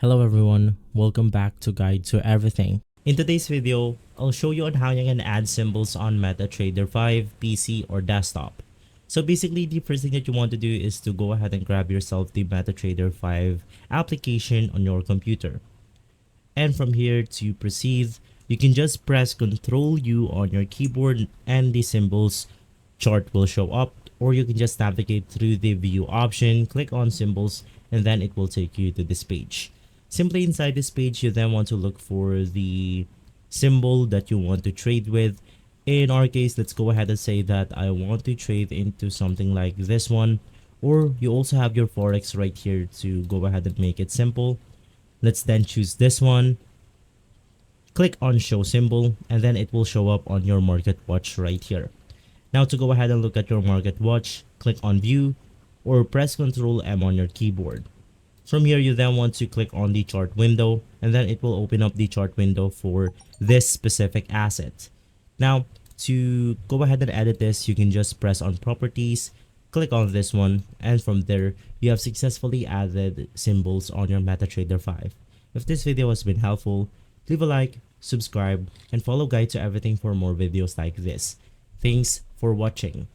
Hello everyone, welcome back to Guide to Everything. In today's video, I'll show you on how you can add symbols on MetaTrader 5, PC, or desktop. So basically, the first thing that you want to do is to go ahead and grab yourself the MetaTrader 5 application on your computer. And from here to proceed, you can just press Ctrl U on your keyboard and the symbols chart will show up, or you can just navigate through the view option, click on symbols, and then it will take you to this page. Simply inside this page, you then want to look for the symbol that you want to trade with. In our case, let's go ahead and say that I want to trade into something like this one, or you also have your forex right here to go ahead and make it simple. Let's then choose this one, click on show symbol, and then it will show up on your market watch right here. Now to go ahead and look at your market watch, click on view or press Ctrl M on your keyboard. From here, you then want to click on the chart window, and then it will open up the chart window for this specific asset. Now to go ahead and edit this, you can just press on properties, click on this one, and from there you have successfully added symbols on your MetaTrader 5. If this video has been helpful, leave a like, subscribe, and follow Guide to Everything for more videos like this. Thanks for watching.